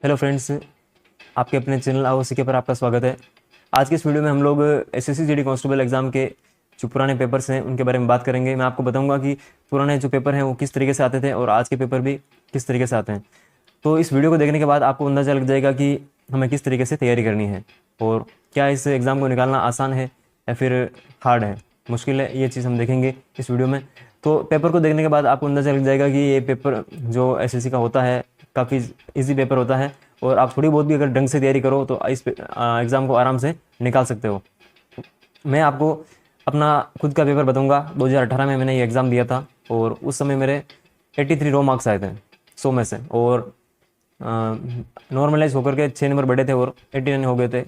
Hello friends, आपके अपने channel आओ सीखे पर आपका स्वागत है। आज की इस वीडियो में हम लोग एसएससी जीडी कांस्टेबल एग्जाम के जो पुराने पेपर्स हैं उनके बारे में बात करेंगे। मैं आपको बताऊंगा कि पुराने जो पेपर हैं वो किस तरीके से आते थे और आज के पेपर भी किस तरीके से आते हैं। तो इस वीडियो को देखने के बाद आपको अंदाज़ा लग जाएगा कि हमें किस तरीके से तैयारी करनी है और क्या इस एग्ज़ाम को निकालना आसान है या फिर हार्ड है, मुश्किल है। ये चीज़ हम देखेंगे इस वीडियो में। तो पेपर को देखने के बाद आपको अंदाज़ा लग जाएगा कि ये पेपर जो एसएससी का होता है काफ़ी इजी पेपर होता है और आप थोड़ी बहुत भी अगर ढंग से तैयारी करो तो इस एग्ज़ाम को आराम से निकाल सकते हो। मैं आपको अपना खुद का पेपर बताऊंगा। 2018 में मैंने ये एग्ज़ाम दिया था और उस समय मेरे 83 रो मार्क्स आए थे 100 में से, और नॉर्मलाइज होकर के 6 नंबर बढ़े थे और 89 हो गए थे।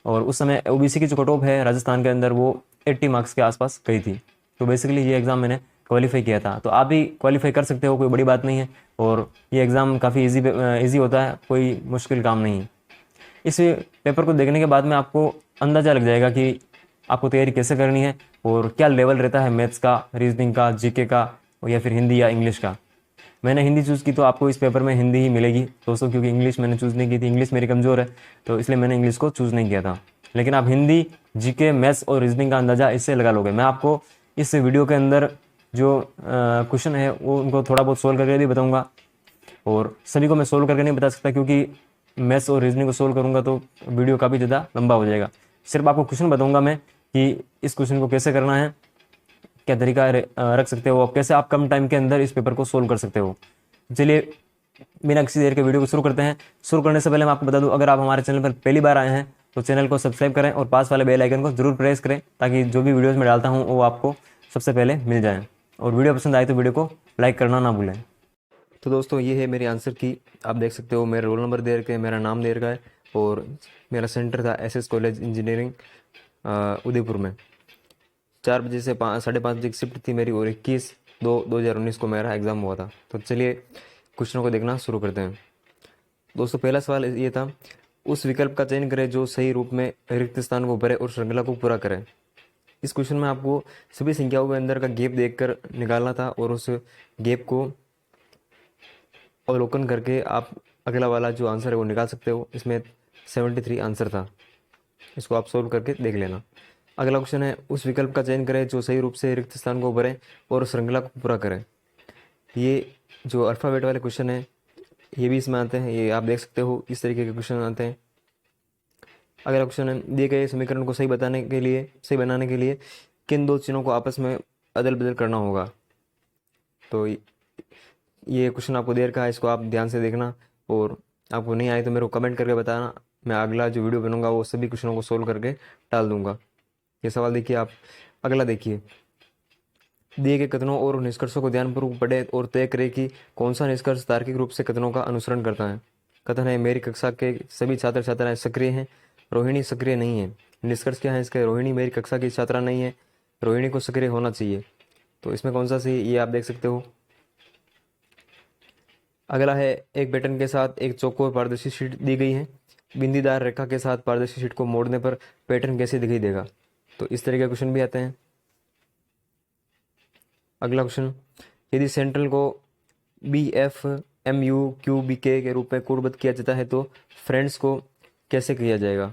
और उस समय ओबीसी की जो कट ऑफ है राजस्थान के अंदर वो 80 मार्क्स के आसपास गई थी। तो बेसिकली ये एग्ज़ाम मैंने क्वालिफाई किया था। तो आप भी क्वालिफाई कर सकते हो, कोई बड़ी बात नहीं है। और ये एग्ज़ाम काफ़ी इजी होता है, कोई मुश्किल काम नहीं है। इस पेपर को देखने के बाद में आपको अंदाज़ा लग जाएगा कि आपको तैयारी कैसे करनी है और क्या लेवल रहता है मैथ्स का, रीजनिंग का, जीके का या फिर हिंदी या इंग्लिश का। मैंने हिंदी चूज़ की तो आपको इस पेपर में हिंदी ही मिलेगी दोस्तों, क्योंकि इंग्लिश मैंने चूज़ नहीं की थी। इंग्लिश मेरी कमज़ोर है तो इसलिए मैंने इंग्लिश को चूज़ नहीं किया था। लेकिन आप हिंदी, जीके, मैथ्स और रीजनिंग का अंदाज़ा इससे लगा लोगे। मैं आपको इस वीडियो के अंदर जो क्वेश्चन है वो उनको थोड़ा बहुत सोल्व करके भी बताऊँगा। और सभी को मैं सोल्व करके नहीं बता सकता क्योंकि मैथ्स और रीजनिंग को सोल्व करूँगा तो वीडियो काफ़ी ज़्यादा लंबा हो जाएगा। सिर्फ आपको क्वेश्चन बताऊँगा मैं कि इस क्वेश्चन को कैसे करना है, क्या तरीका रख सकते हो, कैसे आप कम टाइम के अंदर इस पेपर को सोल्व कर सकते हो। चलिए बिना किसी देर के वीडियो को शुरू करते हैं। शुरू करने से पहले मैं आपको बता दूं, अगर आप हमारे चैनल पर पहली बार आए हैं तो चैनल को सब्सक्राइब करें और पास वाले बेल आइकन को जरूर प्रेस करें ताकि जो भी वीडियोस मैं डालता हूं वो आपको सबसे पहले मिल जाए। और वीडियो पसंद आए तो वीडियो को लाइक करना ना भूलें। तो दोस्तों ये है मेरी आंसर की। आप देख सकते हो मेरा रोल नंबर दे रखा है, मेरा नाम दे रखा है और मेरा सेंटर था एसएस कॉलेज इंजीनियरिंग उदयपुर में। 4 बजे से 5:30 बजे की शिफ्ट थी मेरी और 21/2/2019 को मेरा एग्ज़ाम हुआ था। तो चलिए क्वेश्चनों को देखना शुरू करते हैं। दोस्तों पहला सवाल ये था, उस विकल्प का चयन करें जो सही रूप में रिक्त स्थान को भरे और श्रृंखला को पूरा करे। इस क्वेश्चन में आपको सभी संख्याओं के अंदर का गैप देखकर निकालना था और उस गैप को अवलोकन करके आप अगला वाला जो आंसर है वो निकाल सकते हो। इसमें 73 आंसर था, इसको आप सोल्व करके देख लेना। अगला क्वेश्चन है, उस विकल्प का चयन करें जो सही रूप से रिक्त स्थान को भरे और श्रृंखला को पूरा करें। ये जो अल्फ़ाबेट वाले क्वेश्चन है ये भी इसमें आते हैं, ये आप देख सकते हो इस तरीके के क्वेश्चन आते हैं। अगला क्वेश्चन है, दिए गए समीकरण को सही बनाने के लिए किन दो चिन्हों को आपस में अदल बदल करना होगा। तो ये क्वेश्चन आपको दे रखा है, इसको आप ध्यान से देखना और आपको नहीं आए तो मेरे को कमेंट करके बताना। मैं अगला जो वीडियो बनूंगा वो सभी क्वेश्चनों को सोल्व करके डाल दूंगा। ये सवाल देखिए आप। अगला देखिए, दिए गए कथनों और निष्कर्षों को ध्यानपूर्वक पढ़ें और तय करें कि कौन सा निष्कर्ष तार्किक रूप से कथनों का अनुसरण करता है। कथन है, मेरी कक्षा के सभी छात्र छात्राएं सक्रिय हैं, रोहिणी सक्रिय नहीं है। निष्कर्ष क्या है इसका, रोहिणी मेरी कक्षा की छात्रा नहीं है, रोहिणी को सक्रिय होना चाहिए। तो इसमें कौन सा सही, ये आप देख सकते हो। अगला है, एक पैटर्न के साथ एक चौकोर पारदर्शी शीट दी गई है, बिंदीदार रेखा के साथ पारदर्शी शीट को मोड़ने पर पैटर्न कैसे दिखाई देगा। तो इस तरह के क्वेश्चन भी आते हैं। अगला क्वेश्चन, यदि सेंट्रल को BFMUQBK के रूप में कोडबद्ध किया जाता है तो फ्रेंड्स को कैसे किया जाएगा।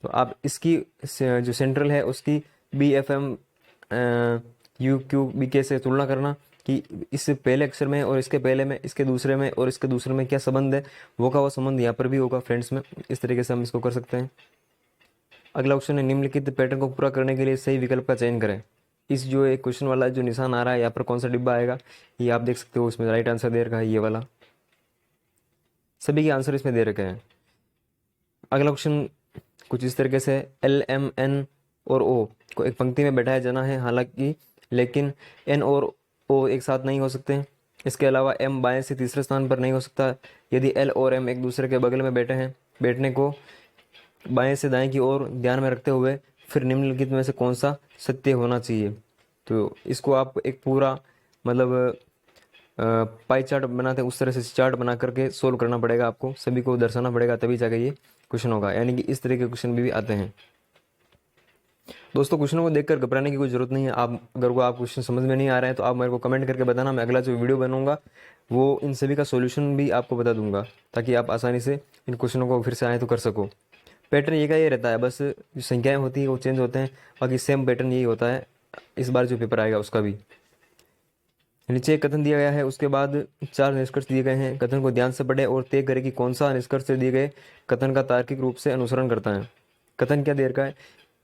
तो आप इसकी जो सेंट्रल है उसकी BFMUQBK से तुलना करना कि इस पहले अक्षर में और इसके पहले में, इसके दूसरे में और इसके दूसरे में क्या संबंध है, वो का वो संबंध यहाँ पर भी होगा फ्रेंड्स में। इस तरीके से हम इसको कर सकते हैं। अगला क्वेश्चन है, निम्नलिखित पैटर्न को पूरा करने के लिए सही विकल्प का चयन करें। इस जो एक क्वेश्चन वाला जो निशान आ रहा है यहाँ पर कौन सा डिब्बा आएगा ये आप देख सकते हो, इसमें राइट आंसर दे रखा है ये वाला। सभी के आंसर इसमें दे रखे हैं। अगला क्वेश्चन कुछ इस तरीके से, LMN और O को एक पंक्ति में बैठाया जाना है, हालांकि लेकिन N और O एक साथ नहीं हो सकते। इसके अलावा M बाएं से तीसरे स्थान पर नहीं हो सकता। यदि L और M एक दूसरे के बगल में बैठे हैं, बैठने को बाएं से दाएं की ओर ध्यान में रखते हुए फिर निम्नलिखित में से कौन सा सत्य होना चाहिए। तो इसको आप एक पूरा मतलब पाई चार्ट बनाते हैं उस तरह से चार्ट बना करके सोल्व करना पड़ेगा, आपको सभी को दर्शाना पड़ेगा, तभी जाकर ये क्वेश्चन होगा। यानी कि इस तरह के क्वेश्चन भी आते हैं। दोस्तों क्वेश्चनों को देखकर घबराने की कोई ज़रूरत नहीं है। आप अगर को आप क्वेश्चन समझ में नहीं आ रहे हैं तो आप मेरे को कमेंट करके बताना। मैं अगला जो वीडियो बनूंगा वो इन सभी का सॉल्यूशन भी आपको बता दूंगा, ताकि आप आसानी से इन क्वेश्चनों को फिर से आए तो कर सको। पैटर्न ये का ये रहता है, बस जो संख्याएं होती है वो चेंज होते हैं, बाकी सेम पैटर्न यही होता है इस बार जो पेपर आएगा उसका भी। नीचे एक कथन दिया गया है, उसके बाद 4 निष्कर्ष दिए गए हैं। कथन को ध्यान से पढ़े और तय करें कि कौन सा निष्कर्ष से दिए गए कथन का तार्किक रूप से अनुसरण करता है। कथन क्या दे रखा है,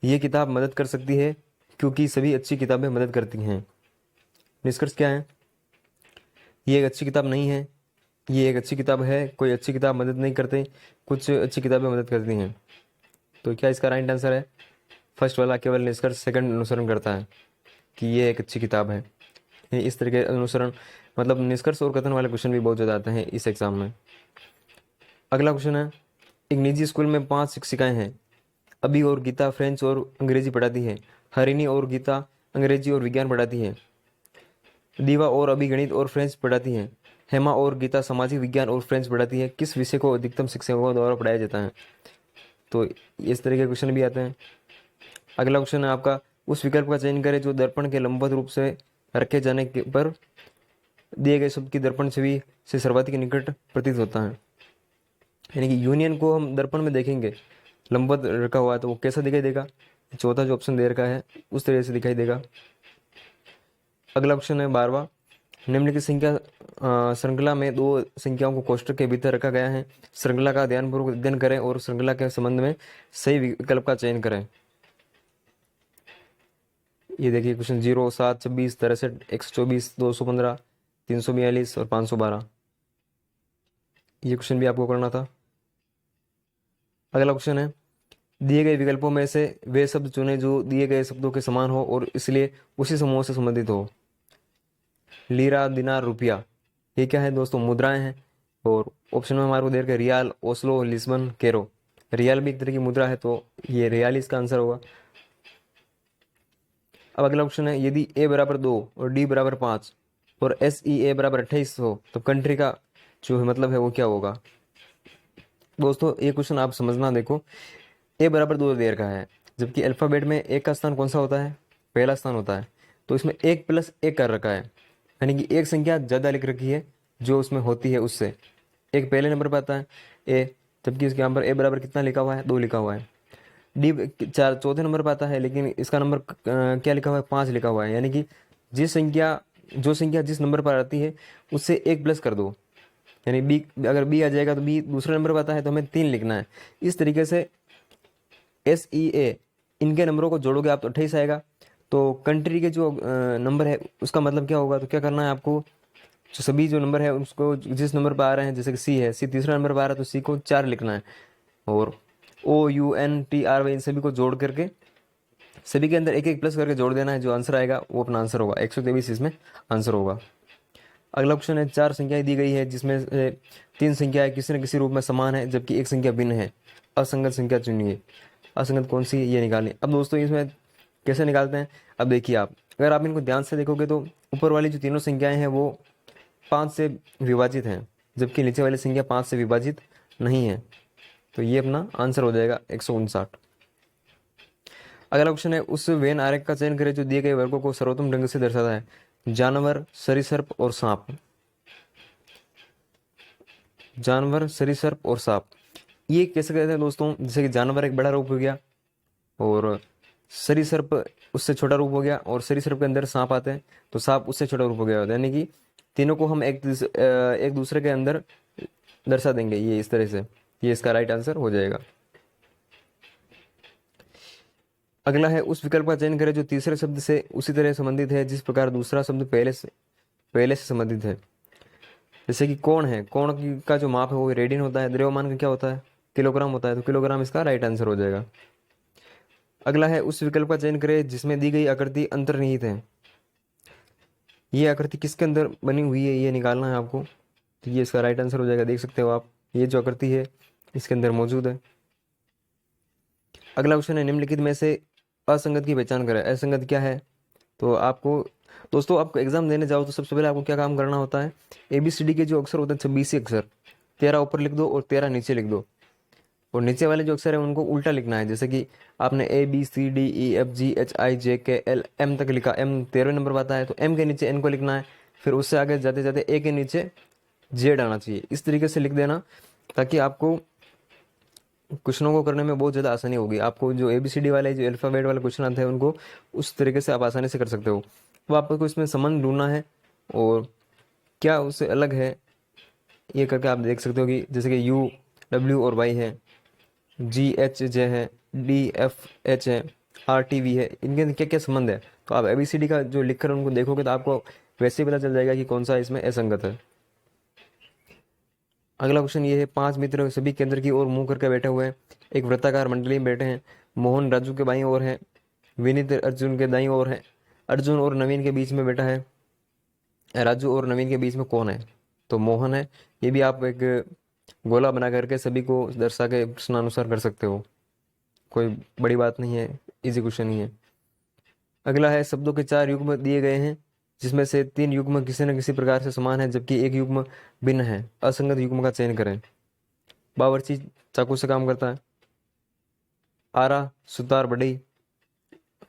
ये किताब मदद कर सकती है क्योंकि सभी अच्छी किताबें मदद करती हैं। निष्कर्ष क्या है, ये एक अच्छी किताब नहीं है, ये एक अच्छी किताब है, कोई अच्छी किताब मदद नहीं करते, कुछ अच्छी किताबें मदद करती हैं। तो क्या इसका राइट आंसर है, फर्स्ट वाला केवल निष्कर्ष, सेकंड अनुसरण करता है कि ये एक अच्छी किताब है। इस तरह के अनुसरण मतलब निष्कर्ष और कथन वाले क्वेश्चन भी बहुत ज़्यादा आते हैं इस एग्जाम में। अगला क्वेश्चन है, एक निजी स्कूल में 5 शिक्षिकाएं हैं। अभी और गीता फ्रेंच और अंग्रेजी पढ़ाती है। हरिणी और गीता अंग्रेजी और विज्ञान पढ़ाती है। दीवा और अभी गणित और फ्रेंच पढ़ाती है। हेमा और गीता सामाजिक विज्ञान और फ्रेंच पढ़ाती है। किस विषय को अधिकतम शिक्षकों द्वारा पढ़ाया जाता है। तो इस तरह के क्वेश्चन भी आते हैं। अगला क्वेश्चन है आपका, उस विकल्प का चयन करें जो दर्पण के लंबवत रूप से रखे जाने के पर दिए गए शब्द की दर्पण छवि से सर्वाधिक निकट प्रतीत होता है। यानी कि यूनियन को हम दर्पण में देखेंगे, लंबवत रखा हुआ है तो वो कैसा दिखाई देगा, चौथा जो ऑप्शन दे रखा है उस तरह से दिखाई देगा। अगला ऑप्शन है 12वां, निम्नलिखित संख्या श्रृंखला में 2 संख्याओं को कोष्ठक के भीतर रखा गया है। श्रृंखला का ध्यानपूर्वक अध्ययन करें और श्रृंखला के संबंध में सही विकल्प का चयन करें। ये देखिए क्वेश्चन 0, 7, 26, 63, 124, 215, 342 और 512। ये क्वेश्चन भी आपको करना था। अगला क्वेश्चन है, दिए गए विकल्पों में से वे शब्द चुने जो दिए गए शब्दों के समान हो और इसलिए उसी समूह से संबंधित हो। लीरा, दिनार, रुपया, ये क्या है दोस्तों, मुद्राएं हैं। और ऑप्शन में हमारे को दे रखा है riyal, Oslo, Lisbon, Cairo. Riyal भी एक तरह की मुद्रा है तो ये रियाल इसका आंसर होगा। अब अगला ऑप्शन है, यदि ए बराबर 2 और डी बराबर 5 और एस ई ए बराबर 28 हो तो कंट्री का जो मतलब है वो क्या होगा। दोस्तों ये क्वेश्चन आप समझना, देखो ए बराबर 2 दे रखा है, जबकि अल्फाबेट में एक का स्थान कौन सा होता है, पहला स्थान होता है। तो इसमें 1 + 1 कर रखा है, यानी कि एक संख्या ज़्यादा लिख रखी है जो उसमें होती है उससे। एक पहले नंबर पर आता है ए, जबकि इसके यहाँ पर ए बराबर कितना लिखा हुआ है, 2 लिखा हुआ है। डी चौथे नंबर पर आता है, लेकिन इसका नंबर क्या लिखा हुआ है, 5 लिखा हुआ है। यानी कि जो संख्या जिस नंबर पर आती है उससे 1 प्लस कर दो। यानी बी, अगर बी आ जाएगा तो बी दूसरे नंबर पर आता है तो हमें 3 लिखना है। इस तरीके से एस ई ए इनके नंबरों को जोड़ोगे आप तो 28 आएगा। तो कंट्री के जो नंबर है उसका मतलब क्या होगा, तो क्या करना है आपको, जो सभी जो नंबर है उसको जिस नंबर पर आ रहे हैं, जैसे कि सी है, सी तीसरा नंबर पर आ रहा है तो सी को 4 लिखना है। और O U N T R Y इन सभी को जोड़ करके सभी के अंदर 1 1 प्लस करके जोड़ देना है। जो आंसर आएगा वो अपना आंसर होगा। 123 इसमें आंसर होगा। अगला ऑप्शन है, 4 संख्याएं दी गई है जिसमें से 3 संख्याएं किसी न किसी रूप में समान है जबकि एक संख्या भिन्न है। असंगत संख्या चुनिए। असंगत कौन सी है ये निकालें। अब दोस्तों इसमें कैसे निकालते हैं, अब देखिए आप, अगर आप इनको ध्यान से देखोगे तो ऊपर वाली जो तीनों संख्याएं हैं वो 5 से विभाजित हैं, जबकि नीचे वाली संख्या 5 से विभाजित नहीं है। तो ये अपना आंसर हो जाएगा 159। अगला क्वेश्चन है, उस वेन आरेख का चयन करें जो दिए गए वर्गों को सर्वोत्तम ढंग से दर्शाता है। जानवर, सरीसृप और सांप। जानवर, सरीसृप और सांप, ये कैसे कहते हैं दोस्तों, जैसे कि जानवर एक बड़ा रूप हो गया और सरीसृप उससे छोटा रूप हो गया, और सरीसृप के अंदर सांप आते हैं तो सांप उससे छोटा रूप हो गया होता है। यानी कि तीनों को हम एक दूसरे के अंदर दर्शा देंगे ये इस तरह से। ये इसका राइट आंसर हो जाएगा। अगला है, उस विकल्प का चयन करें जो तीसरे शब्द से उसी तरह संबंधित है जिस प्रकार दूसरा शब्द पहले से संबंधित है। जैसे कि कोण है, कोण का जो माप है वो रेडियन होता है, द्रव्यमान का क्या होता है, किलोग्राम होता है, तो किलोग्राम इसका राइट आंसर हो जाएगा। अगला है, उस विकल्प का चयन करें जिसमें दी गई आकृति अंतर्निहित है। ये आकृति किसके अंदर बनी हुई है ये निकालना है आपको, तो ये इसका राइट आंसर हो जाएगा। देख सकते हो आप, ये जो आकृति है इसके अंदर मौजूद है। अगला क्वेश्चन है, निम्नलिखित में से असंगत की पहचान करें। असंगत क्या है, तो आपको दोस्तों आपको एग्जाम देने जाओ तो सबसे पहले आपको क्या काम करना होता है, ABCD के जो अक्षर होते हैं 26 अक्षर, 13 ऊपर लिख दो और 13 नीचे लिख दो। और नीचे वाले जो अक्षर है उनको उल्टा लिखना है। जैसे कि आपने ABCDEFGHIJKL M तक लिखा, M 13वें नंबर पर आता है तो M के नीचे N को लिखना है, फिर उससे आगे जाते जाते A के नीचे Z आना चाहिए। इस तरीके से लिख देना ताकि आपको क्वेश्चनों को करने में बहुत ज़्यादा आसानी होगी। आपको जो ABCD वाले जो अल्फ़ाबेट वाले क्वेश्चन आते हैं उनको उस तरीके से आप आसानी से कर सकते हो। तो आपको इसमें संबंध ढूंढना है और क्या उससे अलग है ये करके आप देख सकते हो कि जैसे कि U W और Y है, GH J है, DFH है, RTV है, इनके क्या क्या संबंध है। तो आप ABCD का जो लिख कर उनको देखोगे तो आपको वैसे ही पता चल जाएगा कि कौन सा इसमें असंगत है। अगला क्वेश्चन ये है, 5 मित्र सभी केंद्र की ओर मुंह करके बैठे हुए हैं, एक वृत्ताकार मंडली में बैठे हैं। मोहन राजू के बाईं ओर है, विनीत अर्जुन के दाईं ओर है, अर्जुन और नवीन के बीच में बैठा है। राजू और नवीन के बीच में कौन है? तो मोहन है। ये भी आप एक गोला बना करके सभी को दर्शा के प्रश्नानुसार कर सकते हो, कोई बड़ी बात नहीं है, इजी क्वेश्चन ही है। अगला है, शब्दों के 4 युग्म दिए गए हैं जिसमें से 3 युग्म किसी न किसी प्रकार से समान है जबकि एक युग्म भिन्न है, असंगत युग्म का चयन करें। बावर्ची चाकू से काम करता है। आरा सुतार बढ़ई,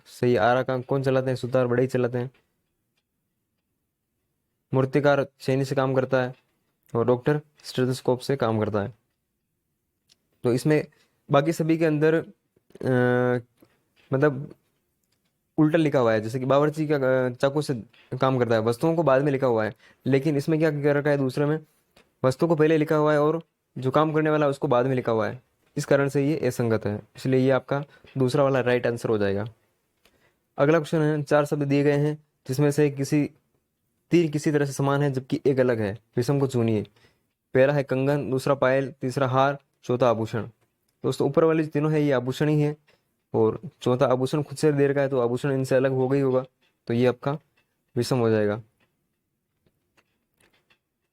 सही, आरा काम कौन चलाते हैं? सुतार बढ़ई चलाते हैं। मूर्तिकार छेनी से काम करता है और डॉक्टर स्टेथोस्कोप से काम करता है। तो इसमें बाकी सभी के अंदर मतलब उल्टा लिखा हुआ है। जैसे कि बावर्ची का चाकू से काम करता है, वस्तुओं को बाद में लिखा हुआ है, लेकिन इसमें क्या कर रखा है, दूसरे में वस्तु को पहले लिखा हुआ है और जो काम करने वाला है उसको बाद में लिखा हुआ है। इस कारण से ये असंगत है, इसलिए ये आपका दूसरा वाला राइट आंसर हो जाएगा। अगला क्वेश्चन है, 4 शब्द दिए गए हैं जिसमें से तीन किसी तरह से समान है जबकि एक अलग है, विषम को चुनिए। पहला है कंगन, दूसरा पायल, तीसरा हार, चौथा आभूषण। दोस्तों ऊपर वाले जो तीनों है ये आभूषण ही है और चौथा आभूषण खुद से देर का है तो आभूषण इनसे अलग हो गई होगा, तो ये आपका विषम हो जाएगा।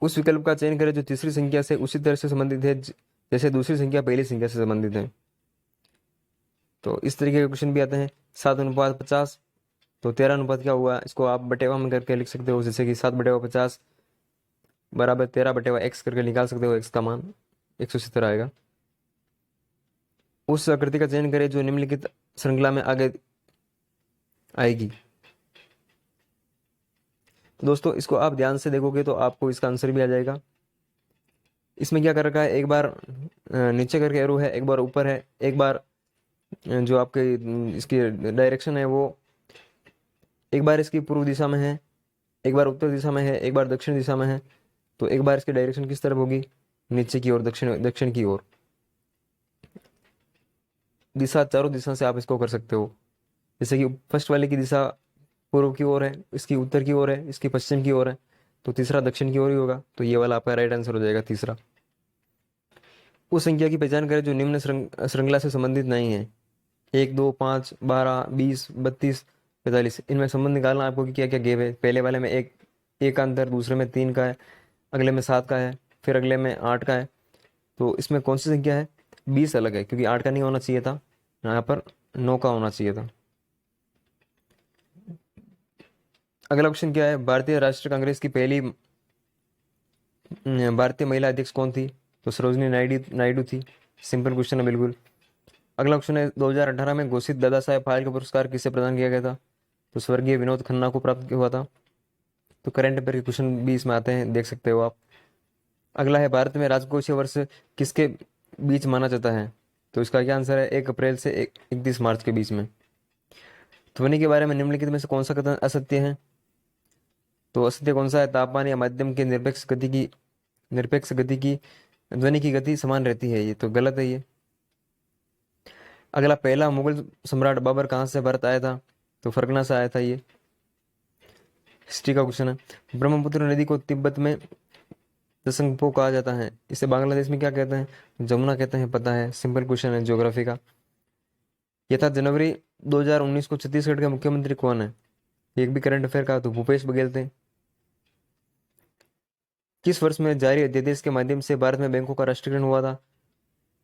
उस विकल्प का चयन करें जो तीसरी संख्या से उसी तरह से संबंधित है जैसे दूसरी संख्या पहली संख्या से संबंधित है। तो इस तरीके के क्वेश्चन भी आते हैं। 7:50, तो 13 अनुपात क्या हुआ, इसको आप बटेवा में करके लिख सकते हो। जैसे कि 7/50 बराबर 13/x करके निकाल सकते हो, x का मान 170 आएगा। उस आकृति का चयन करें जो निम्नलिखित श्रृंखला में आगे आएगी। तो दोस्तों इसको आप ध्यान से देखोगे तो आपको इसका आंसर भी आ जाएगा। इसमें क्या कर रखा है, एक बार नीचे करके एरो है, एक बार ऊपर है, एक बार जो आपके इसकी डायरेक्शन है वो एक बार इसकी पूर्व दिशा में है, एक बार उत्तर दिशा में है, एक बार दक्षिण दिशा में है। तो एक बार इसकी डायरेक्शन किस तरफ होगी, नीचे की ओर, दक्षिण दक्षिण की ओर। दिशा चारों दिशा से आप इसको कर सकते हो। जैसे कि फर्स्ट वाले की दिशा पूर्व की ओर है, इसकी उत्तर की ओर है, इसकी पश्चिम की ओर है, तो तीसरा दक्षिण की ओर ही होगा। तो ये वाला आपका राइट आंसर हो जाएगा तीसरा। उस संख्या की पहचान करें जो निम्न श्रृंखला से संबंधित नहीं है। 1 2 5 12 20 32 45, इनमें संबंध निकालना आपको कि क्या क्या गेप है। पहले वाले में एक का अंतर, दूसरे में 3 का है, अगले में 7 का है, फिर अगले में 8 का है। तो इसमें कौन सी संख्या है? 20 अलग है क्योंकि 8 का नहीं होना चाहिए था, यहाँ पर 9 का होना चाहिए था। अगला क्वेश्चन क्या है, भारतीय राष्ट्रीय कांग्रेस की पहली भारतीय महिला अध्यक्ष कौन थी? तो सरोजनी नायडू थी। सिंपल क्वेश्चन है बिल्कुल। अगला क्वेश्चन है, 2018 में घोषित दादा साहेब फाल्के पुरस्कार किसे प्रदान किया गया था? तो स्वर्गीय विनोद खन्ना को प्राप्त हुआ था। तो करंट अफेयर के क्वेश्चन भी इसमें आते हैं, देख सकते हो आप। अगला है, भारत में राजकोषीय वर्ष किसके बीच माना जाता है? तो इसका क्या आंसर है, 1 अप्रैल से 31 मार्च के बीच में। ध्वनि के बारे में निम्नलिखित में से कौन सा कथन असत्य है? तो असत्य कौन सा है, तापमान या माध्यम के निरपेक्ष गति की ध्वनि की गति समान रहती है, ये तो गलत है ये। अगला, पहला मुगल सम्राट बाबर कहाँ से भारत आया था? तो फरगना से आया था ये। हिस्ट्री का क्वेश्चन है, ब्रह्मपुत्र नदी को तिब्बत में त्संगपो कहा जाता है, इसे बांग्लादेश में क्या कहते हैं? जमुना कहते हैं, पता है, सिंपल क्वेश्चन है ज्योग्राफी का। यथा जनवरी 2019 को छत्तीसगढ़ के मुख्यमंत्री कौन है? एक भी करंट अफेयर का, तो भूपेश बघेल थे। किस वर्ष में जारी अध्यादेश के माध्यम से भारत में बैंकों का राष्ट्रीयकरण हुआ था?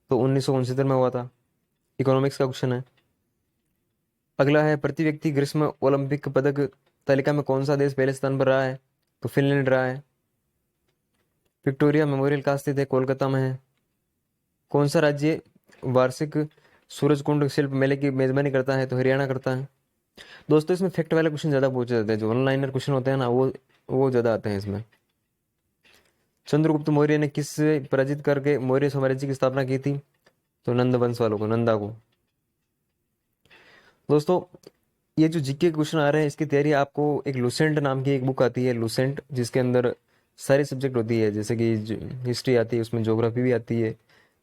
तो 1969 में हुआ था। इकोनॉमिक्स का क्वेश्चन है। अगला है, प्रति व्यक्ति ग्रीष्म ओलंपिक पदक तालिका में कौन सा देश पहले स्थान पर रहा है? तो फिनलैंड रहा है। विक्टोरिया मेमोरियल कहाँ स्थित है? कोलकाता में है। कौन सा राज्य वार्षिक सूरज कुंड शिल्प मेले की मेजबानी करता है? तो हरियाणा करता है। दोस्तों इसमें फैक्ट वाले क्वेश्चन ज़्यादा पूछे जाते हैं, जो ऑनलाइनर क्वेश्चन होते हैं ना वो ज़्यादा आते हैं इसमें। चंद्रगुप्त मौर्य ने किस पराजित करके मौर्य साम्राज्य की स्थापना की थी? तो नंद वंश वालों को, नंदा को। दोस्तों ये जो जीके क्वेश्चन आ रहे हैं इसकी तैयारी आपको एक लूसेंट नाम की एक बुक आती है, लूसेंट, जिसके अंदर सारी सब्जेक्ट होती है, जैसे कि हिस्ट्री आती है, उसमें ज्योग्राफी भी आती है,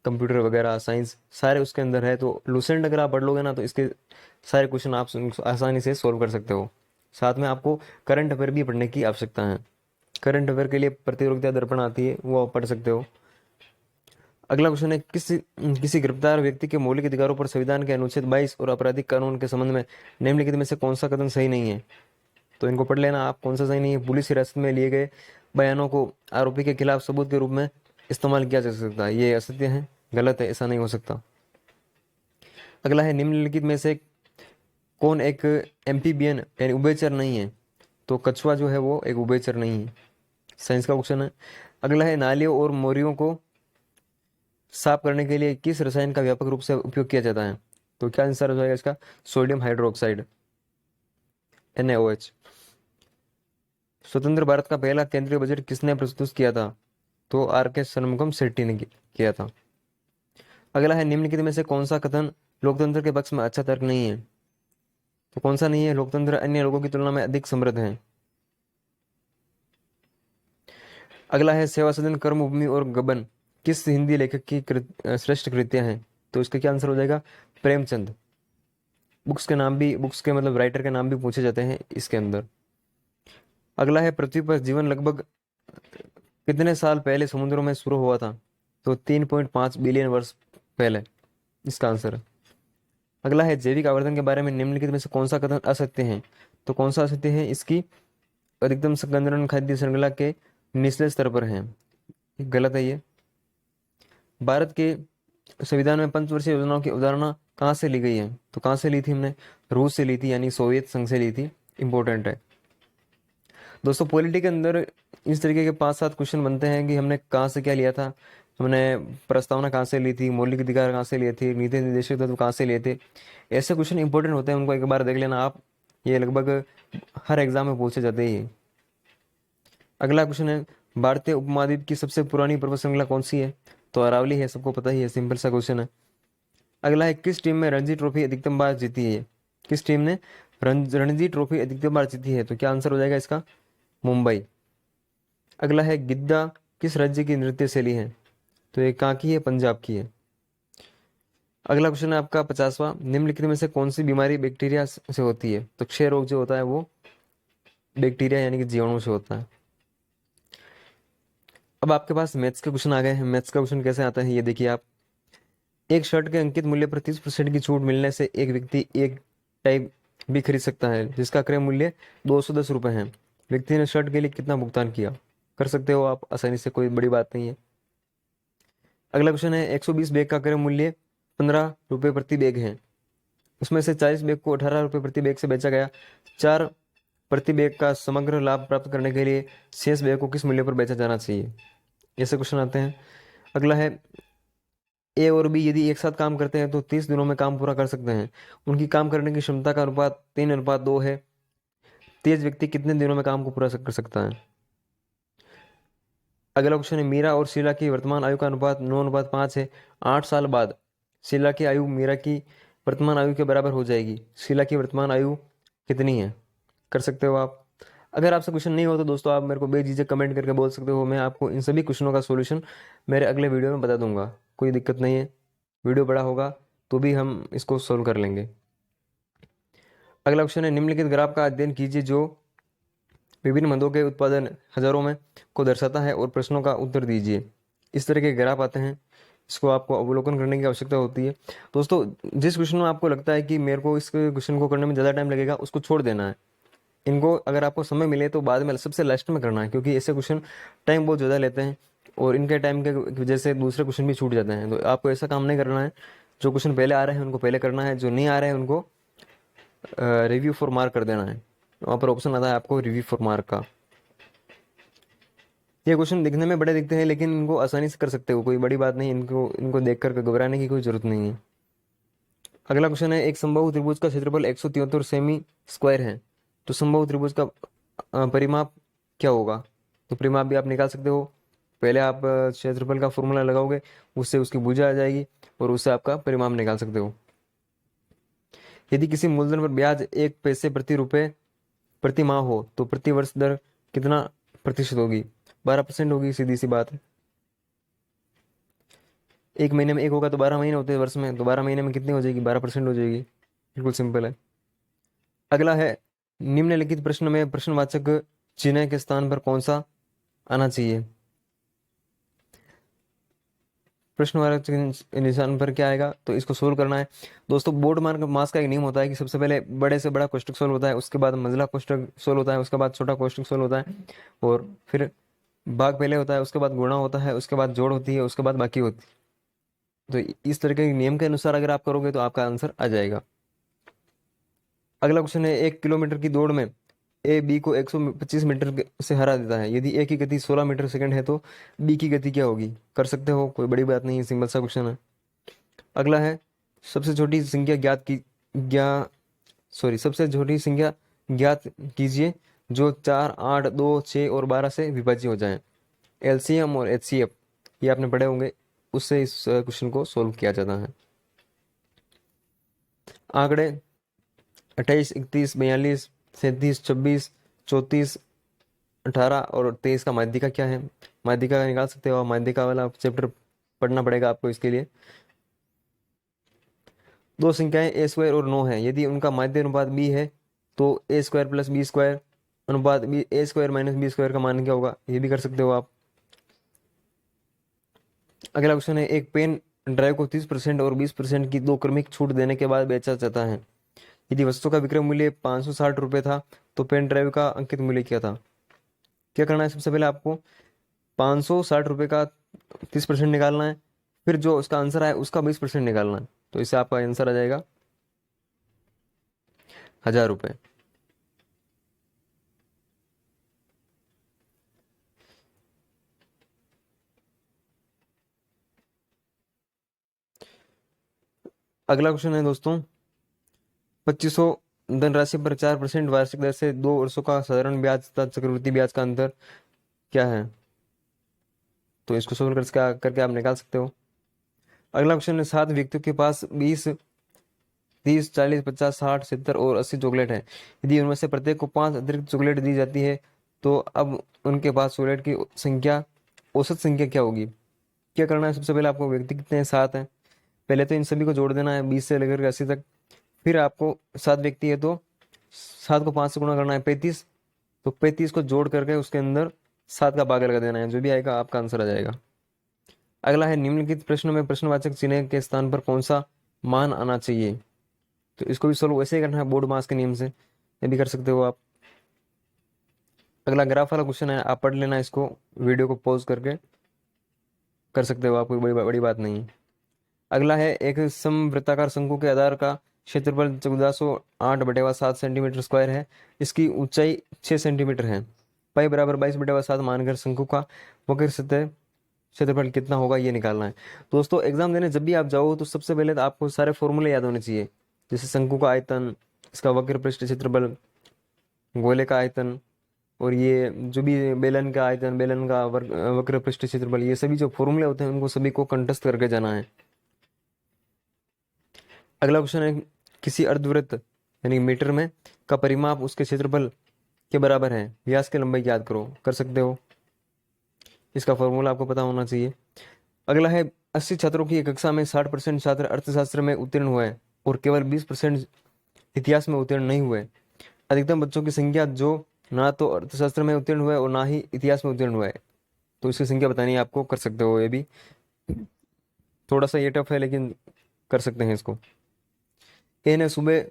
कंप्यूटर वगैरह, साइंस, सारे उसके अंदर है। तो लूसेंट अगर आप पढ़ लोगे ना तो इसके सारे क्वेश्चन आप आसानी से सोल्व कर सकते हो। साथ में आपको करंट अफेयर भी पढ़ने की आवश्यकता है। करंट अफेयर के लिए प्रतियोगिता दर्पण आती है, वो आप पढ़ सकते हो। अगला क्वेश्चन है, किसी गिरफ्तार व्यक्ति के मौलिक अधिकारों पर संविधान के अनुच्छेद 22 और आपराधिक कानून के संबंध में निम्नलिखित में से कौन सा कथन सही नहीं है? तो इनको पढ़ लेना आप, कौन सा सही नहीं है। पुलिस हिरासत में लिए गए बयानों को आरोपी के खिलाफ सबूत के रूप में इस्तेमाल किया जा सकता है, ये असत्य है, गलत है, ऐसा नहीं हो सकता। अगला है, निम्नलिखित में से कौन एक एम्फीबियन यानी उभयचर नहीं है? तो कछुआ जो है वो एक उभयचर नहीं है। साइंस का क्वेश्चन है। अगला है, नालियों और मोरियों को साफ करने के लिए किस रसायन का व्यापक रूप से उपयोग किया जाता है? तो क्या आंसर हो जाएगा इसका? Sodium hydroxide, NaOH। स्वतंत्र भारत का पहला केंद्रीय बजट किसने प्रस्तुत किया था? तो R.K. शनमुगम शेट्टी ने किया था। अगला है, निम्नलिखित में से कौन सा कथन लोकतंत्र के पक्ष में अच्छा तर्क नहीं है? तो कौन सा नहीं है? लोकतंत्र अन्य लोगों की तुलना में अधिक समृद्ध है। अगला है, सेवा सदन, कर्मभूमि और गबन किस हिंदी लेखक की श्रेष्ठ कृतियां हैं? तो इसका क्या आंसर हो जाएगा? प्रेमचंद। बुक्स के मतलब राइटर के नाम भी पूछे जाते हैं इसके अंदर। अगला है, पृथ्वी पर जीवन लगभग कितने साल पहले समुद्रों में शुरू हुआ था? तो 3.5 बिलियन वर्ष पहले, इसका आंसर है। अगला है, जैविक आवर्धन के बारे में निम्नलिखित में से कौन सा कथन असत्य है? तो कौन सा असत्य है? इसकी अधिकतम संगणन खाद्य श्रृंखला के निचले स्तर पर है, गलत है ये। भारत के संविधान में पंचवर्षीय योजनाओं की अवधारणा कहाँ से ली गई है? तो कहाँ से ली थी हमने? रूस से ली थी, यानी सोवियत संघ से ली थी। इंपॉर्टेंट है दोस्तों। पॉलिटी के अंदर इस तरीके के 5-7 क्वेश्चन बनते हैं कि हमने कहाँ से क्या लिया था, हमने प्रस्तावना कहाँ से ली थी, मौलिक अधिकार कहाँ से लिए थे, नीति निर्देशक तत्व कहाँ से लिए थे। ऐसे क्वेश्चन इंपॉर्टेंट होते हैं, उनको एक बार देख लेना आप, ये लगभग हर एग्जाम में पूछे जाते हैं। अगला क्वेश्चन है, भारतीय उपमहाद्वीप की सबसे पुरानी पर्वत श्रृंखला कौन सी है? तो अरावली है, सबको पता ही है, सिंपल सा क्वेश्चन है। अगला है, किस टीम में रणजी ट्रॉफी अधिकतम बार जीती है? किस टीम ने रणजी ट्रॉफी अधिकतम बार जीती है? तो क्या आंसर हो जाएगा इसका? मुंबई। अगला है, गिद्दा किस राज्य की नृत्य शैली है? तो ये कहाँ की है? पंजाब की है। अगला क्वेश्चन है आपका 50वां, निम्नलिखित में से कौन सी बीमारी बैक्टीरिया से होती है? तो क्षय रोग जो होता है वो बैक्टीरिया यानी कि जीवाणु से होता है। अब आपके पास मैथ्स के क्वेश्चन आ गए हैं। मैथ्स का क्वेश्चन कैसे आता है ये देखिए आप। एक शर्ट के अंकित मूल्य पर 30% की छूट मिलने से एक व्यक्ति एक टाइप भी खरीद सकता है जिसका क्रय मूल्य 210 रुपये है। व्यक्ति ने शर्ट के लिए कितना भुगतान किया? कर सकते हो आप आसानी से, कोई बड़ी बात नहीं है। अगला क्वेश्चन है, 120 बैग का क्रय मूल्य 15 रुपये प्रति बैग है। उसमें से 40 बैग को 18 रुपये प्रति बैग से बेचा गया। 4 प्रति बैग का समग्र लाभ प्राप्त करने के लिए शेष बैग को किस मूल्य पर बेचा जाना चाहिए? ऐसे क्वेश्चन आते हैं। अगला है, ए और बी यदि एक साथ काम करते हैं तो 30 दिनों में काम पूरा कर सकते हैं। उनकी काम करने की क्षमता का अनुपात 3:2 है। तेज व्यक्ति कितने दिनों में काम को पूरा कर सकता है? अगला क्वेश्चन है, मीरा और शीला की वर्तमान आयु का अनुपात 9:5 है। 8 साल बाद शीला की आयु मीरा की वर्तमान आयु के बराबर हो जाएगी। शीला की वर्तमान आयु कितनी है? कर सकते हो आप। अगर आपसे क्वेश्चन नहीं हो तो दोस्तों आप मेरे को बेझिझक कमेंट करके बोल सकते हो, मैं आपको इन सभी क्वेश्चनों का सॉल्यूशन मेरे अगले वीडियो में बता दूंगा, कोई दिक्कत नहीं है। वीडियो बड़ा होगा तो भी हम इसको सोल्व कर लेंगे। अगला क्वेश्चन है, निम्नलिखित ग्राफ का अध्ययन कीजिए जो विभिन्न मदों के उत्पादन हजारों में को दर्शाता है और प्रश्नों का उत्तर दीजिए। इस तरह के ग्राफ आते हैं, इसको आपको अवलोकन करने की आवश्यकता होती है। दोस्तों जिस क्वेश्चन में आपको लगता है कि मेरे को इस क्वेश्चन को करने में ज़्यादा टाइम लगेगा उसको छोड़ देना है। इनको अगर आपको समय मिले तो बाद में सबसे लास्ट में करना है, क्योंकि ऐसे क्वेश्चन टाइम बहुत ज़्यादा लेते हैं और इनके टाइम के वजह से दूसरे क्वेश्चन भी छूट जाते हैं। तो आपको ऐसा काम नहीं करना है, जो क्वेश्चन पहले आ रहे हैं उनको पहले करना है, जो नहीं आ रहे हैं उनको रिव्यू फॉर मार्क कर देना है। वहाँ पर ऑप्शन आता है आपको रिव्यू फॉर मार्क का। ये क्वेश्चन दिखने में बड़े दिखते हैं लेकिन इनको आसानी से कर सकते हो, कोई बड़ी बात नहीं, इनको इनको देख कर घबराने की कोई जरूरत नहीं है। अगला क्वेश्चन है, एक समबाहु त्रिभुज का क्षेत्रफल 173 सेमी स्क्वायर है, तो समबाहु त्रिभुज का परिमाप क्या होगा? तो परिमाप भी आप निकाल सकते हो। पहले आप क्षेत्रफल का फॉर्मूला लगाओगे, उससे उसकी भुजा आ जाएगी और उससे आपका परिमाप निकाल सकते हो। यदि किसी मूलधन पर ब्याज 1 पैसे प्रति रुपए प्रति माह हो तो प्रति वर्ष दर कितना प्रतिशत होगी? 12% होगी, सीधी सी बात है। एक महीने में एक होगा तो 12 महीने होते हैं वर्ष में, तो 12 महीने में कितनी हो जाएगी? 12% हो जाएगी। बिल्कुल सिंपल है। अगला है, निम्नलिखित प्रश्न में प्रश्नवाचक चिन्ह के स्थान पर कौन सा आना चाहिए? प्रश्नवाचक निशान पर क्या आएगा? तो इसको सोल्व करना है। दोस्तों, बोर्ड मार्क मास का एक नियम होता है कि सबसे पहले बड़े से बड़ा कोष्टक सोल्व होता है, उसके बाद मंझला कोष्टक सोल्व होता है, उसके बाद छोटा कोष्टक सोल्व होता है, और फिर भाग पहले होता है, उसके बाद गुणा होता है, उसके बाद जोड़ होती है, उसके बाद बाकी होती है। तो इस तरह के नियम के अनुसार अगर आप करोगे तो आपका आंसर आ जाएगा। अगला क्वेश्चन है, 1 किलोमीटर की दौड़ में ए बी को 125 मीटर से हरा देता है। यदि ए की गति 16 मीटर सेकंड है तो बी की गति क्या होगी? कर सकते हो, कोई बड़ी बात नहीं है, सिंपल सा क्वेश्चन है। अगला है, सबसे छोटी संख्या ज्ञात की ज्ञा सॉरी सबसे छोटी संख्या ज्ञात कीजिए जो 4, 8, 2, 6 और 12 से विभाज्य हो जाए। एलसीएम और एचसीएफ ये आपने पढ़े होंगे, उससे इस क्वेश्चन को सोल्व किया जाता है। आंकड़े 28, 31, 42, 37, 26, 34, 18 और 23 का माध्यिका क्या है? माध्यिका निकाल सकते हो, माध्यिका वाला चैप्टर पढ़ना पड़ेगा आपको इसके लिए। दो संख्याएं ए स्क्वायर और 9 है, यदि उनका माध्य अनुपात बी है तो ए स्क्वायर प्लस बी स्क्वायर अनुपात बी ए स्क्वायर माइनस बी स्क्वायर का मान क्या होगा? ये भी कर सकते हो आप। अगला क्वेश्चन है, एक पेन ड्राइव को 30% और 20% की दो क्रमिक छूट देने के बाद बेचा जाता है। यदि वस्तु का विक्रय मूल्य 560 रुपये था तो पेन ड्राइव का अंकित मूल्य क्या था? क्या करना है? सबसे पहले आपको 560 रुपये का 30% निकालना है, फिर जो उसका आंसर आए उसका 20% निकालना है, तो इससे आपका आंसर आ जाएगा 1000 रुपये। अगला क्वेश्चन है दोस्तों, 2500 धनराशि पर 4% वार्षिक दर से 2 वर्षों का साधारण ब्याज तथा चक्रवृद्धि ब्याज का अंतर क्या है? तो इसको सोल्व करके आप निकाल सकते हो। अगला क्वेश्चन है, 7 व्यक्तियों के पास 20, 30, 40, 50, 60, 70 और 80 चॉकलेट है। यदि उनमें से प्रत्येक को 5 अतिरिक्त चॉकलेट दी जाती है तो अब उनके पास चॉकलेट की संख्या औसत संख्या क्या होगी? क्या करना है? सबसे पहले आपको व्यक्ति कितने हैं? 7 हैं। पहले तो इन सभी को जोड़ देना है 20 से लेकर 80 तक। फिर आपको 7 व्यक्ति है तो 7 को 5 से गुणा करना है 35, तो 35 को जोड़ करके उसके अंदर 7 का भाग लगा देना है, जो भी आएगा आपका आंसर आ जाएगा। अगला है, निम्नलिखित प्रश्नों में प्रश्नवाचक चिन्ह के स्थान पर कौन सा मान आना चाहिए? तो इसको भी सोल्व वैसे ही करना है बोर्ड मास के नियम से, ये भी कर सकते हो आप। अगला ग्राफ वाला क्वेश्चन है, आप पढ़ लेना इसको, वीडियो को पॉज करके कर सकते हो आप, कोई बड़ी बात नहीं। अगला है, एक समवृत्ताकार शंकु के आधार का क्षेत्रफल 1408/7 सेंटीमीटर स्क्वायर है, इसकी ऊंचाई 6 सेंटीमीटर है। पाई बराबर 22/7 मानकर शंकु का वक्र सतह क्षेत्रफल कितना होगा, ये निकालना है। दोस्तों, एग्जाम देने जब भी आप जाओ तो सबसे पहले तो आपको सारे फॉर्मूले याद होने चाहिए, जैसे शंकु का आयतन, इसका वक्र पृष्ठ क्षेत्रफल, गोले का आयतन, और ये जो भी बेलन का आयतन, बेलन का वक्र पृष्ठ क्षेत्रफल, ये सभी जो फॉर्मूले होते हैं उनको सभी को कंठस्थ करके जाना है। अगला क्वेश्चन है, किसी अर्धवृत्त यानी मीटर में का परिमाप उसके क्षेत्रफल के बराबर है, व्यास की लंबाई याद करो। कर सकते हो, इसका फॉर्मूला आपको पता होना चाहिए। अगला है, 80 छात्रों की कक्षा में 60% छात्र अर्थशास्त्र में उत्तीर्ण हुए और केवल 20% इतिहास में उत्तीर्ण नहीं हुए। अधिकतम बच्चों की संख्या जो ना तो अर्थशास्त्र में उत्तीर्ण हुए और ना ही इतिहास में उत्तीर्ण हुए, तो इसकी संख्या बतानी है आपको। कर सकते हो, ये भी थोड़ा सा ये टफ है लेकिन कर सकते हैं इसको। ए ने सुबह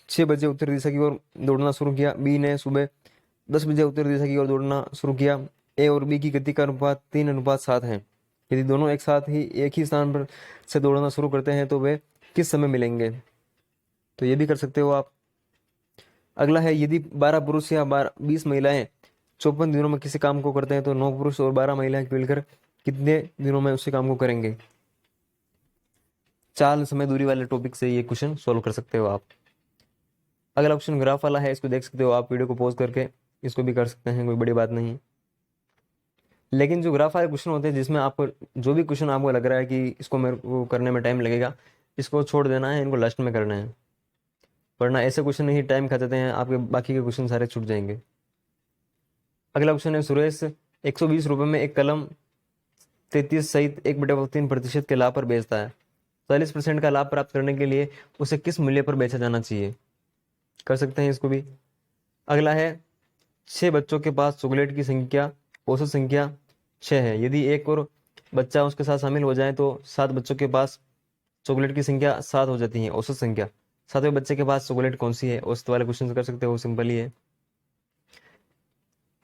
6 बजे उत्तर दिशा की ओर दौड़ना शुरू किया, बी ने सुबह 10 बजे उत्तर दिशा की ओर दौड़ना शुरू किया। ए और बी की गति का अनुपात 3:7 है। यदि दोनों एक ही स्थान पर से दौड़ना शुरू करते हैं तो वे किस समय मिलेंगे? तो ये भी कर सकते हो आप। अगला है, यदि 12 पुरुष या 20 महिलाएं 54 दिनों में किसी काम को करते हैं तो 9 पुरुष और 12 महिलाएं मिलकर कितने दिनों में उसी काम को करेंगे। चाल समय दूरी वाले टॉपिक से ये क्वेश्चन सोल्व कर सकते हो आप। अगला ऑप्शन ग्राफ वाला है, इसको देख सकते हो आप, वीडियो को पॉज करके इसको भी कर सकते हैं, कोई बड़ी बात नहीं। लेकिन जो ग्राफ वाले क्वेश्चन होते हैं जिसमें आपको जो भी क्वेश्चन आपको लग रहा है कि इसको मेरे को करने में टाइम लगेगा, इसको छोड़ देना है, इनको लास्ट में करना है, वरना ऐसे क्वेश्चन नहीं टाइम खा जाते हैं आपके, बाकी के क्वेश्चन सारे छूट जाएंगे। अगला क्वेश्चन है, सुरेश 120 रुपये में एक कलम 33 सहित 1/3% के लाभ पर बेचता है। 40% का लाभ प्राप्त करने के लिए उसे किस मूल्य पर बेचा जाना चाहिए। कर सकते हैं इसको भी। अगला है, 6 बच्चों के पास चॉकलेट की संख्या औसत संख्या 6 है। यदि एक और बच्चा उसके साथ शामिल हो जाए तो 7 बच्चों के पास चॉकलेट की संख्या 7 हो जाती है औसत संख्या। 7वें बच्चे के पास चॉकलेट कौन सी है। औसत वाले क्वेश्चन कर सकते हो, सिंपल ही है।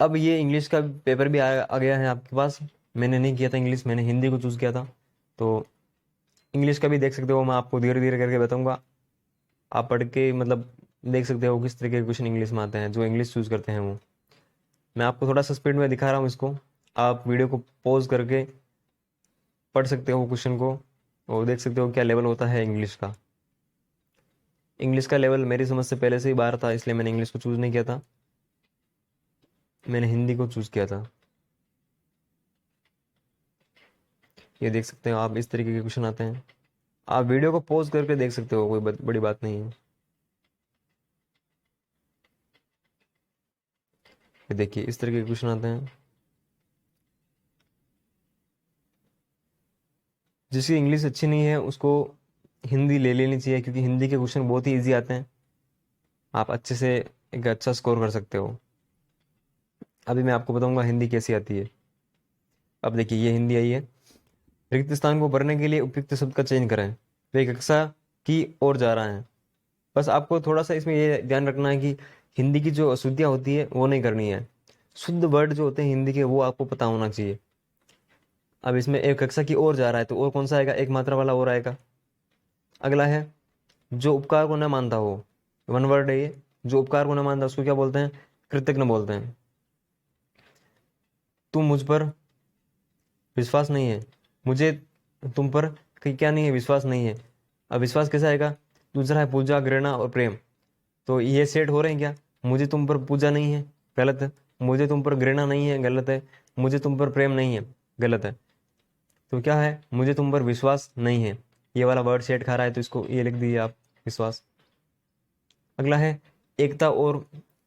अब ये इंग्लिश का पेपर भी आ गया है आपके पास। मैंने नहीं किया था इंग्लिश, मैंने हिंदी को चूज़ किया था, तो इंग्लिश का भी देख सकते हो, मैं आपको धीरे धीरे करके बताऊंगा। आप पढ़ के मतलब देख सकते हो किस तरीके के क्वेश्चन इंग्लिश में आते हैं, जो इंग्लिश चूज़ करते हैं वो। मैं आपको थोड़ा सा स्पीड में दिखा रहा हूँ इसको, आप वीडियो को पॉज करके पढ़ सकते हो क्वेश्चन को और देख सकते हो क्या लेवल होता है इंग्लिश का। इंग्लिश का लेवल मेरी समझ से पहले से ही बाहर था, इसलिए मैंने इंग्लिश को चूज़ नहीं किया था, मैंने हिंदी को चूज़ किया था। ये देख सकते हो आप, इस तरीके के क्वेश्चन आते हैं। आप वीडियो को पॉज करके देख सकते हो, कोई बड़ी बात नहीं है। ये देखिए इस तरीके के क्वेश्चन आते हैं। जिसकी इंग्लिश अच्छी नहीं है उसको हिंदी ले लेनी चाहिए, क्योंकि हिंदी के क्वेश्चन बहुत ही ईजी आते हैं, आप अच्छे से एक अच्छा स्कोर कर सकते हो। अभी मैं आपको बताऊंगा हिंदी कैसी आती है। अब देखिए ये हिंदी आई है। रिक्त स्थान को भरने के लिए उपयुक्त शब्द का चयन करें। वे कक्षा की ओर जा रहा है। बस आपको थोड़ा सा इसमें ये ध्यान रखना है कि हिंदी की जो अशुद्धियाँ होती है वो नहीं करनी है। शुद्ध वर्ड जो होते हैं हिंदी के वो आपको पता होना चाहिए। अब इसमें एक कक्षा की ओर जा रहा है तो और कौन सा आएगा, एक मात्रा वाला और आएगा। अगला है, जो उपकार को न मानता हो, वन वर्ड है ये, जो उपकार को न मानता उसको क्या बोलते हैं, कृतज्ञ बोलते हैं। तुम मुझ पर विश्वास नहीं है, मुझे तुम पर क्या नहीं है, विश्वास नहीं है। अब विश्वास कैसा आएगा, दूसरा है पूजा घृणा और प्रेम, तो ये सेट हो रहे हैं क्या। मुझे तुम पर पूजा नहीं है, गलत है। मुझे तुम पर घृणा नहीं है, गलत है। मुझे तुम पर प्रेम नहीं है, गलत है। तो क्या है, मुझे तुम पर विश्वास नहीं है, ये वाला वर्ड सेट खा रहा है, तो इसको ये लिख दीजिए आप, विश्वास। अगला है, एकता और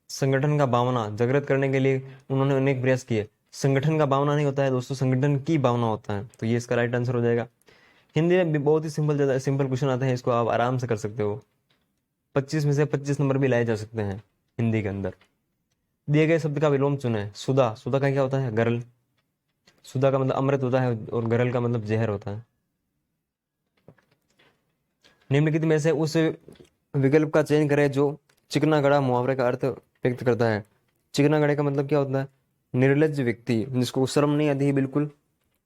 संगठन का भावना जागृत करने के लिए उन्होंने अनेक प्रयास किए। संगठन का भावना नहीं होता है दोस्तों, संगठन की भावना होता है, तो ये इसका राइट आंसर हो जाएगा। हिंदी में भी बहुत ही सिंपल सिंपल क्वेश्चन आते हैं, इसको आप आराम से कर सकते हो। 25 में से 25 नंबर भी लाए जा सकते हैं हिंदी के अंदर। दिए गए शब्द का विलोम चुने। सुधा, सुधा का क्या होता है, गरल। सुधा का मतलब अमृत होता है और गरल का मतलब जहर होता है। निम्नलिखित में से उस विकल्प का चयन करें जो चिकना गड़ा मुहावरे का अर्थ व्यक्त करता है। चिकना गड़े का मतलब क्या होता है, निर्लज्ज व्यक्ति, जिसको शर्म नहीं आती है बिल्कुल,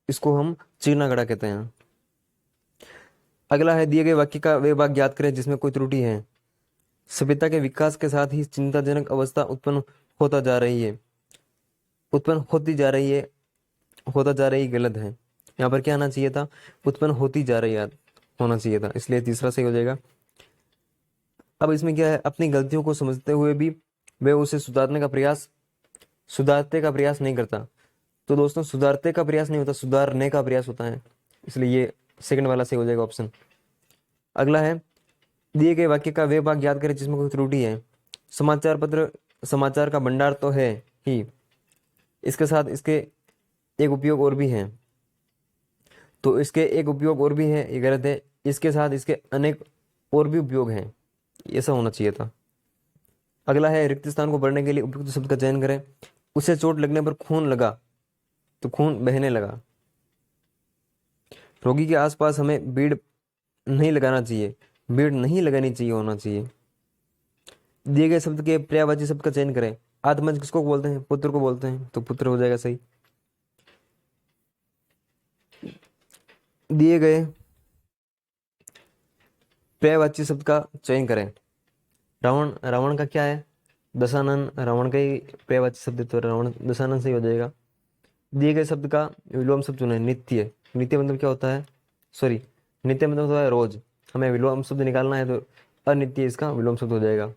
इसको हम चिकना गड़ा कहते हैं। अगला है, दिए गए वाक्य का वे भाग ज्ञात करें जिसमें कोई त्रुटि है। सभ्यता के विकास के साथ ही चिंताजनक अवस्था उत्पन्न होता जा रही है, उत्पन्न होती जा रही है, होता जा रही गलत है। यहाँ पर क्या आना चाहिए था, उत्पन्न होती जा रही है होना चाहिए था, इसलिए तीसरा सही हो जाएगा। अब इसमें क्या है, अपनी गलतियों को समझते हुए भी वे उसे सुधारते का प्रयास नहीं करता। तो दोस्तों सुधारते का प्रयास नहीं होता, सुधारने का प्रयास होता है, इसलिए ये सेकंड वाला सही हो जाएगा ऑप्शन। अगला है, दिए गए वाक्य का वे भाग याद करें जिसमें कोई त्रुटि है। समाचार पत्र समाचार का भंडार तो है ही, इसके साथ इसके एक उपयोग और भी है, तो इसके एक उपयोग और भी है, ये गलत है। इसके साथ इसके अनेक और भी उपयोग हैं, ऐसा होना चाहिए था। अगला है, रिक्त स्थान को भरने के लिए उपयुक्त शब्द का चयन करें। उसे चोट लगने पर खून लगा, तो खून बहने लगा। रोगी के आसपास हमें भीड़ नहीं लगाना चाहिए, भीड़ नहीं लगानी चाहिए होना चाहिए। दिए गए शब्द के पर्यायवाची शब्द का चयन करें। आत्मज किसको बोलते हैं, पुत्र को बोलते हैं, तो पुत्र हो जाएगा सही। दिए गए पर्यायवाची शब्द का चयन करें। रावण, रावण का क्या है, दशानन रावण का ही पर्यायवाची शब्द है, तो रावण दशानन सही हो जाएगा। दिए गए शब्द का विलोम शब्द चुने। नित्य, नित्य मतलब क्या होता है, सॉरी, नित्य मतलब होता है रोज। हमें विलोम शब्द निकालना है तो अनित्य इसका विलोम शब्द हो जाएगा।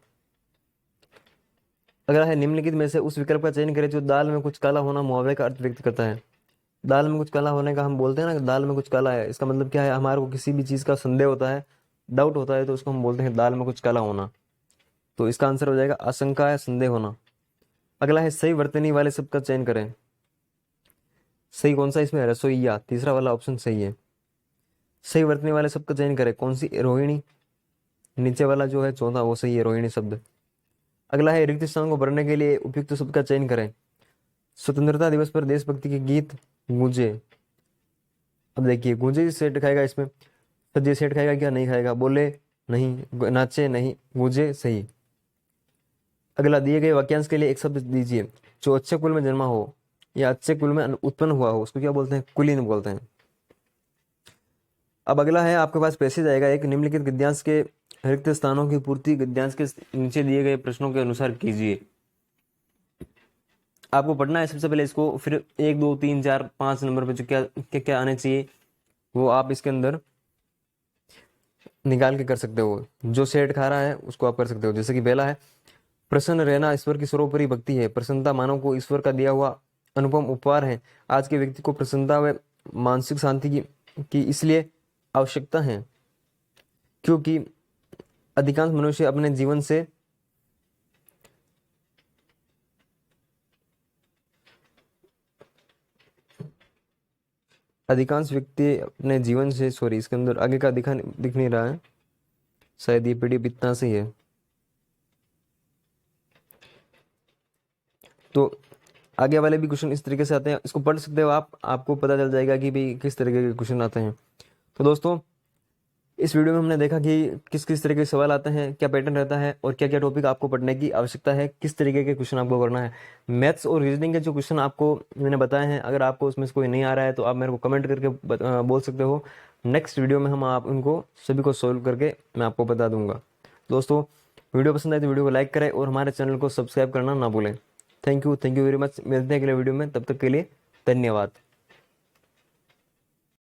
अगला है निम्नलिखित में से उस विकल्प का चयन करें जो दाल में कुछ काला होना मुहावरे का अर्थ व्यक्त करता है। दाल में कुछ काला होने का हम बोलते हैं ना कि दाल में कुछ काला है, इसका मतलब क्या है, हमारे को किसी भी चीज़ का संदेह होता है, डाउट होता है, तो उसको हम बोलते हैं दाल में कुछ काला होना। तो इसका आंसर हो जाएगा आशंका या संदेह होना। अगला है सही वर्तनी वाले शब्द का चयन करें। सही कौन सा इसमें है, रसोईया, तीसरा वाला ऑप्शन सही है। सही वर्तनी वाले शब्द का चयन करें, कौन सी, रोहिणी, नीचे वाला जो है चौथा वो सही है, रोहिणी शब्द। अगला है रिक्त स्थान को भरने के लिए उपयुक्त शब्द का चयन करें। स्वतंत्रता दिवस पर देशभक्ति के गीत गूंजे। अब देखिए गूंजे सेट खाएगा इसमें, सजे सेट खाएगा क्या, नहीं खाएगा। बोले नहीं, नाचे नहीं, गूंजे सही। अगला दिए गए वाक्यांश के लिए एक शब्द दीजिए जो अच्छे कुल में जन्मा हो या अच्छे कुल में उत्पन्न हुआ हो, उसको क्या बोलते हैं, कुलीन बोलते हैं। अब अगला है आपके पास पैसेज आएगा एक, निम्नलिखित गद्यांश के रिक्त स्थानों की पूर्ति गद्यांश के नीचे दिए गए प्रश्नों के अनुसार कीजिए। आपको पढ़ना है सबसे पहले इसको, फिर 1 2 3 4 5 नंबर पे जो क्या क्या क्या आने चाहिए वो आप इसके अंदर निकाल के कर सकते हो। जो सेट खा रहा है उसको आप कर सकते हो। जैसे कि पहला है, प्रसन्न रहना ईश्वर की सर्वोपरि भक्ति है। प्रसन्नता मानव को ईश्वर का दिया हुआ अनुपम उपहार है। आज के व्यक्ति को प्रसन्नता व मानसिक शांति की इसलिए आवश्यकता है क्योंकि अधिकांश मनुष्य अपने जीवन से अधिकांश व्यक्ति अपने जीवन से, सॉरी इसके अंदर आगे का दिख नहीं रहा है, शायद ये पीडीएफ इतना से ही है। तो आगे वाले भी क्वेश्चन इस तरीके से आते हैं, इसको पढ़ सकते हो आप, आपको पता चल जाएगा कि भाई किस तरीके के क्वेश्चन आते हैं। तो दोस्तों इस वीडियो में हमने देखा कि किस किस तरह के सवाल आते हैं, क्या पैटर्न रहता है और क्या क्या टॉपिक आपको पढ़ने की आवश्यकता है, किस तरीके के क्वेश्चन आपको करना है। मैथ्स और रीजनिंग के जो क्वेश्चन आपको मैंने बताए हैं, अगर आपको उसमें से कोई नहीं आ रहा है तो आप मेरे को कमेंट करके बोल सकते हो। नेक्स्ट वीडियो में हम आप उनको सभी को सोल्व करके मैं आपको बता दूंगा। दोस्तों वीडियो पसंद आए तो वीडियो को लाइक करें और हमारे चैनल को सब्सक्राइब करना ना भूलें। Thank you very much. मिलते हैं अगले वीडियो में, तब तक के लिए धन्यवाद।